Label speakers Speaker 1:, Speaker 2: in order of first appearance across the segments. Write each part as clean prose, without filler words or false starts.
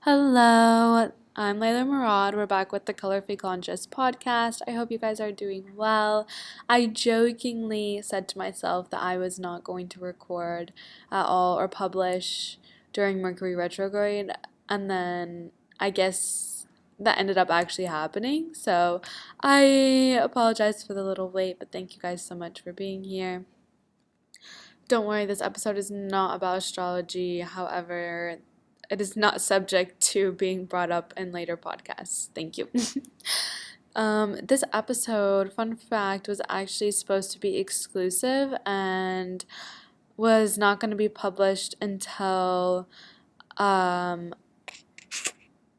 Speaker 1: Hello, I'm leylahmurad. We're back with the Colorfully Conscious podcast. I hope you guys are doing well. I jokingly said to myself that I was not going to record at all or publish during Mercury retrograde, and then I guess that ended up actually happening. So I apologize for the little wait, but thank you guys so much for being here. Don't worry, this episode is not about astrology. However, it is not subject to being brought up in later podcasts. Thank you. This episode, fun fact, was actually supposed to be exclusive and was not going to be published until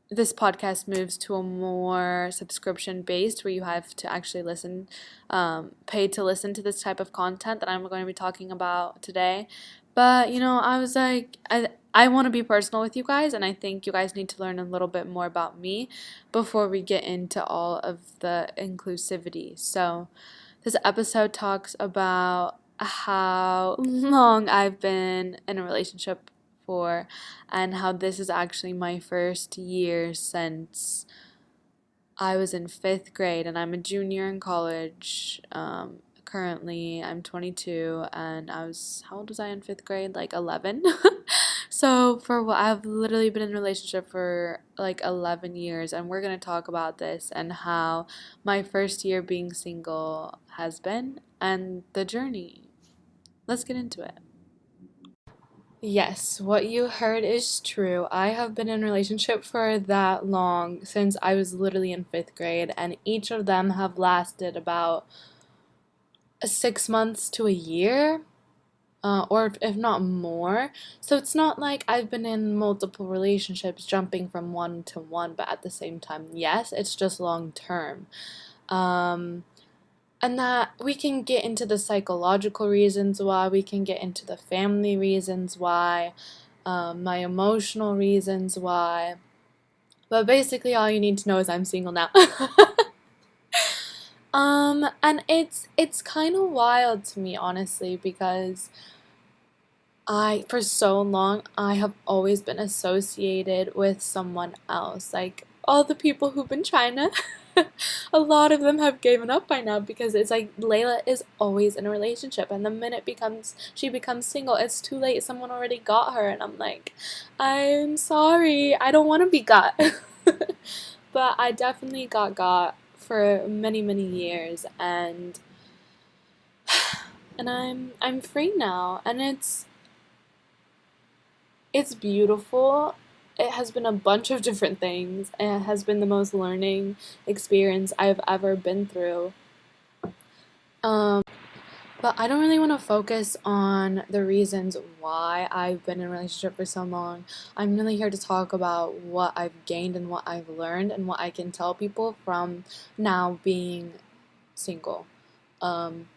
Speaker 1: this podcast moves to a more subscription based where you have to actually pay to listen to this type of content that I'm going to be talking about today. But I was like, I want to be personal with you guys, and I think you guys need to learn a little bit more about me before we get into all of the inclusivity. So this episode talks about how long I've been in a relationship for, and how this is actually my first year since I was in 5th grade, and I'm a junior in college. Currently, I'm 22, and how old was I in 5th grade? Like 11. So I've literally been in a relationship for like 11 years, and we're going to talk about this and how my first year being single has been and the journey. Let's get into it. Yes, what you heard is true. I have been in a relationship for that long, since I was literally in 5th grade, and each of them have lasted about 6 months to a year, or if not more. So it's not like I've been in multiple relationships jumping from one to one, but at the same time, yes, it's just long term. And that we can get into the psychological reasons why, we can get into the family reasons why, my emotional reasons why. But basically all you need to know is I'm single now. And it's kind of wild to me, honestly, because for so long, I have always been associated with someone else. Like, all the people who've been trying to, a lot of them have given up by now, because it's like Layla is always in a relationship, and the minute she becomes single, it's too late. Someone already got her, and I'm like, I'm sorry, I don't want to be got. But I definitely got for many, many years, and I'm free now, and it's beautiful. It has been a bunch of different things. It has been the most learning experience I've ever been through. Um, but I don't really want to focus on the reasons why I've been in a relationship for so long. I'm really here to talk about what I've gained and what I've learned and what I can tell people from now being single. Um,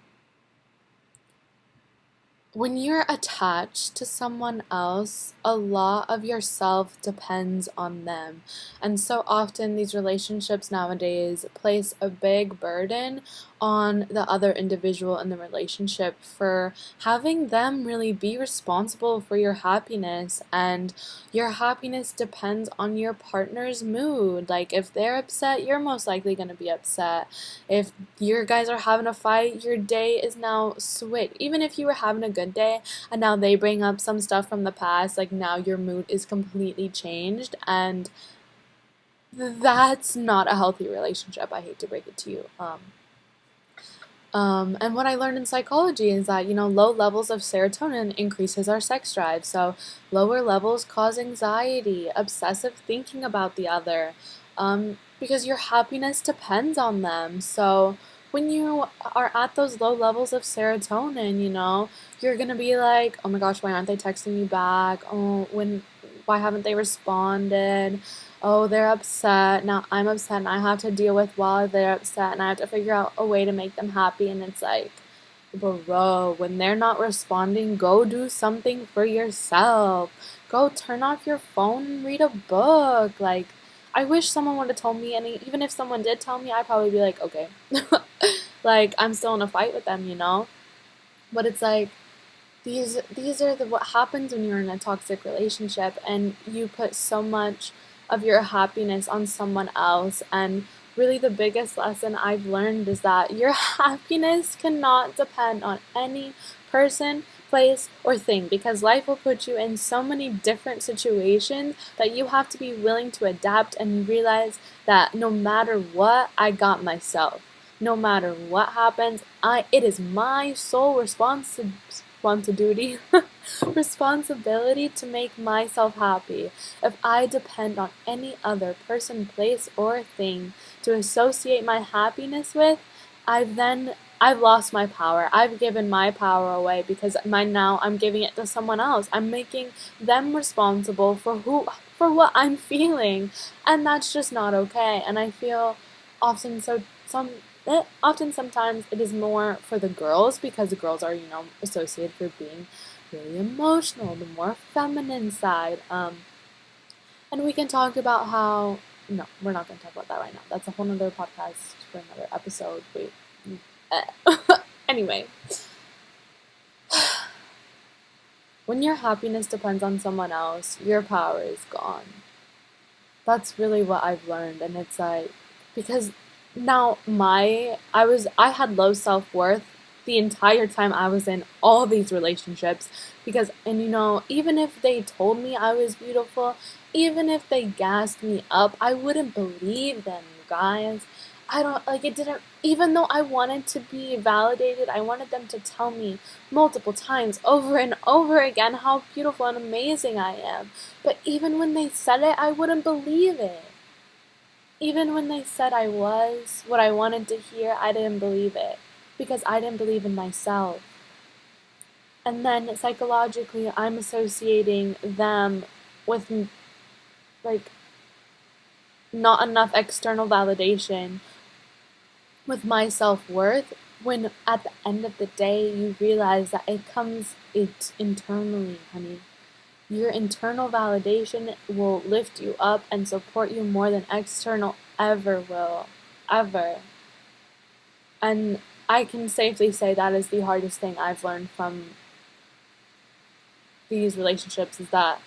Speaker 1: when you're attached to someone else, a lot of yourself depends on them. And so often these relationships nowadays place a big burden on the other individual in the relationship for having them really be responsible for your happiness. And your happiness depends on your partner's mood. Like, if they're upset, you're most likely going to be upset. If you guys are having a fight, your day is now switched. Even if you were having a good day and now they bring up some stuff from the past, like, now your mood is completely changed, and that's not a healthy relationship. I hate to break it to you. And what I learned in psychology is that, low levels of serotonin increases our sex drive. So lower levels cause anxiety, obsessive thinking about the other, because your happiness depends on them. So when you are at those low levels of serotonin, you're going to be like, oh my gosh, why aren't they texting me back? Why haven't they responded? Oh, they're upset. Now I'm upset, and I have to deal with while they're upset, and I have to figure out a way to make them happy. And it's like, bro, when they're not responding, go do something for yourself. Go turn off your phone and read a book. Like, I wish someone would have told me, and even if someone did tell me, I'd probably be like, okay. Like, I'm still in a fight with them, But it's like, these are what happens when you're in a toxic relationship, and you put so much of your happiness on someone else. And really the biggest lesson I've learned is that your happiness cannot depend on any person, place, or thing, because life will put you in so many different situations that you have to be willing to adapt and realize that no matter what, I got myself. No matter what happens, it is my sole responsibility responsibility to make myself happy. If I depend on any other person, place, or thing to associate my happiness with, I've lost my power. I've given my power away because now I'm giving it to someone else. I'm making them responsible for what I'm feeling, and that's just not okay. And I feel often sometimes it is more for the girls, because the girls are, associated for being really emotional, the more feminine side. And we can talk about how, no, we're not going to talk about that right now. That's a whole nother podcast for another episode. Wait. Anyway. When your happiness depends on someone else, your power is gone. That's really what I've learned. And it's like, because now I had low self-worth the entire time I was in all these relationships, because, and even if they told me I was beautiful, even if they gassed me up, I wouldn't believe them, you guys. It didn't, even though I wanted to be validated, I wanted them to tell me multiple times over and over again how beautiful and amazing I am. But even when they said it, I wouldn't believe it. Even when they said I was what I wanted to hear, I didn't believe it, because I didn't believe in myself. And then psychologically, I'm associating them with, not enough external validation with my self-worth, when at the end of the day, you realize that it's internally, honey. Your internal validation will lift you up and support you more than external ever will. Ever. And I can safely say that is the hardest thing I've learned from these relationships, is that,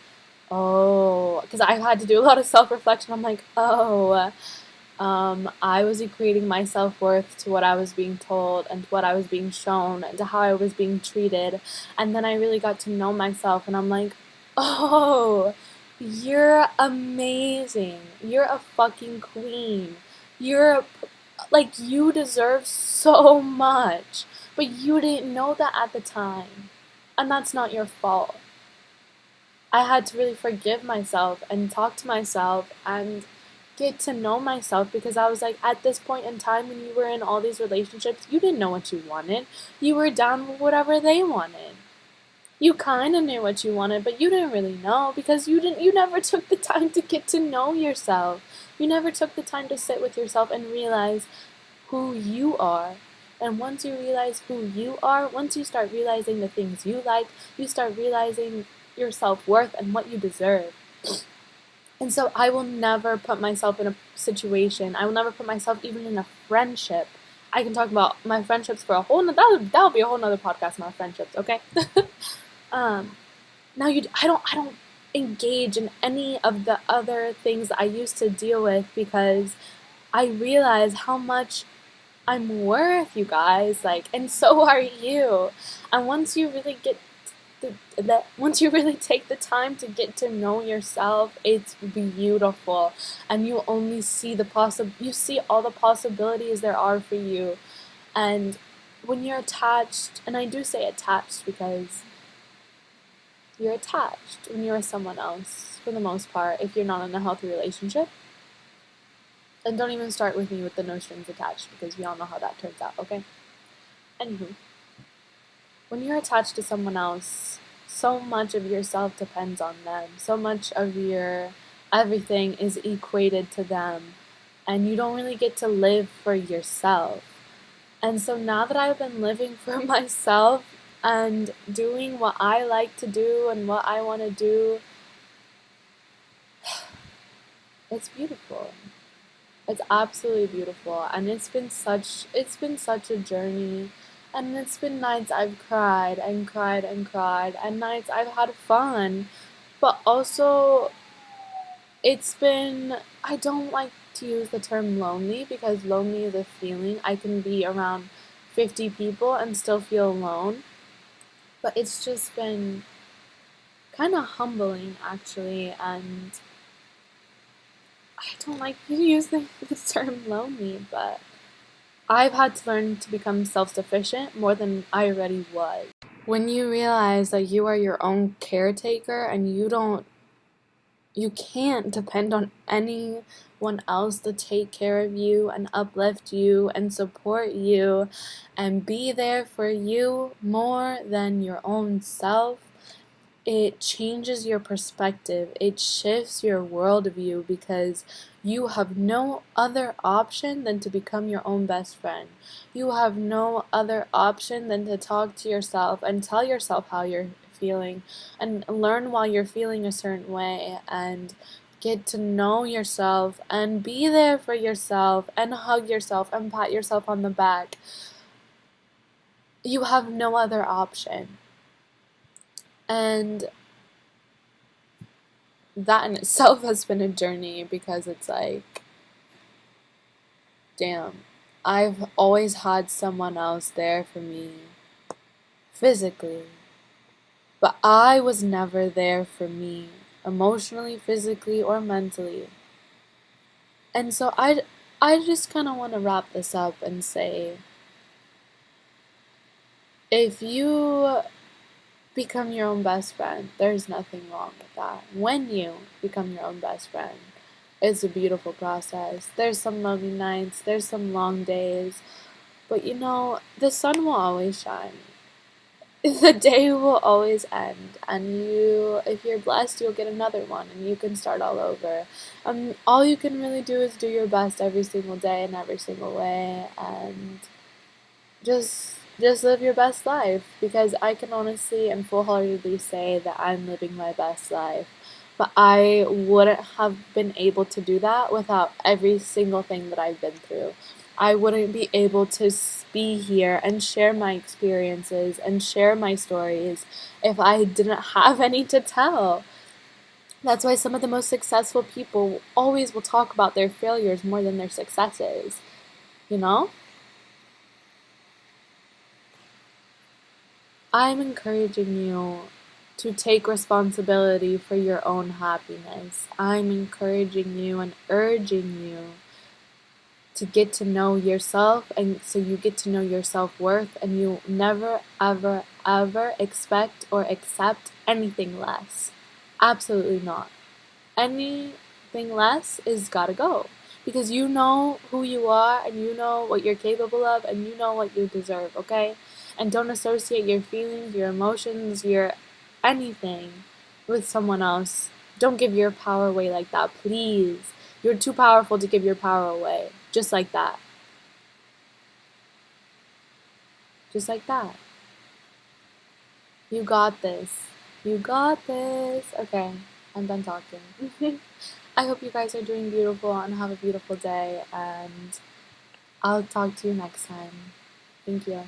Speaker 1: because I had to do a lot of self-reflection. I'm like, I was equating my self-worth to what I was being told and to what I was being shown and to how I was being treated. And then I really got to know myself, and I'm like, oh, you're amazing. You're a fucking queen. You deserve so much, but you didn't know that at the time. And that's not your fault. I had to really forgive myself and talk to myself and get to know myself, because I was like, at this point in time when you were in all these relationships, you didn't know what you wanted. You were down with whatever they wanted. You kind of knew what you wanted, but you didn't really know, because you never took the time to get to know yourself. You never took the time to sit with yourself and realize who you are. And once you realize who you are, once you start realizing the things you like, you start realizing your self-worth and what you deserve. And so I will never put myself in a situation, I will never put myself even in a friendship. I can talk about my friendships for that'll be a whole nother podcast, my friendships, okay? Now I don't engage in any of the other things that I used to deal with, because I realize how much I'm worth, you guys, and so are you. And once you really once you really take the time to get to know yourself, it's beautiful, and you only see you see all the possibilities there are for you. And when you're attached, and I do say attached because you're attached when you're with someone else, for the most part, if you're not in a healthy relationship. And don't even start with me with the no strings attached, because we all know how that turns out, okay? Anywho, when you're attached to someone else, so much of yourself depends on them. So much of your everything is equated to them, and you don't really get to live for yourself. And so now that I've been living for myself and doing what I like to do and what I want to do, it's beautiful. It's absolutely beautiful, and it's been such a journey, and it's been nights I've cried and cried and cried, and nights I've had fun, but also I don't like to use the term lonely because lonely is a feeling. I can be around 50 people and still feel alone. But it's just been kind of humbling, actually, and I don't like to use the term lonely, but I've had to learn to become self-sufficient more than I already was. When you realize that you are your own caretaker and you can't depend on anyone else to take care of you and uplift you and support you and be there for you more than your own self, it changes your perspective. It shifts your worldview because you have no other option than to become your own best friend. You have no other option than to talk to yourself and tell yourself how you're feeling and learn why you're feeling a certain way and get to know yourself and be there for yourself and hug yourself and pat yourself on the back. You have no other option. And that in itself has been a journey because it's like, damn, I've always had someone else there for me physically, but I was never there for me emotionally, physically, or mentally. And so I just kind of want to wrap this up and say, if you become your own best friend, there's nothing wrong with that. When you become your own best friend, it's a beautiful process. There's some lonely nights, there's some long days, but the sun will always shine. The day will always end, and if you're blessed, you'll get another one, and you can start all over. All you can really do is do your best every single day in every single way, and just live your best life, because I can honestly and full-heartedly say that I'm living my best life. But I wouldn't have been able to do that without every single thing that I've been through. I wouldn't be able to be here and share my experiences and share my stories if I didn't have any to tell. That's why some of the most successful people always will talk about their failures more than their successes, you know? I'm encouraging you to take responsibility for your own happiness. I'm encouraging you and urging you to get to know yourself, and so you get to know your self-worth, and you never, ever, ever expect or accept anything less. Absolutely not. Anything less is gotta go. Because you know who you are, and you know what you're capable of, and you know what you deserve, okay? And don't associate your feelings, your emotions, your anything with someone else. Don't give your power away like that, please. You're too powerful to give your power away. Just like that. Just like that. You got this. You got this. Okay, I'm done talking. I hope you guys are doing beautiful and have a beautiful day, and I'll talk to you next time. Thank you.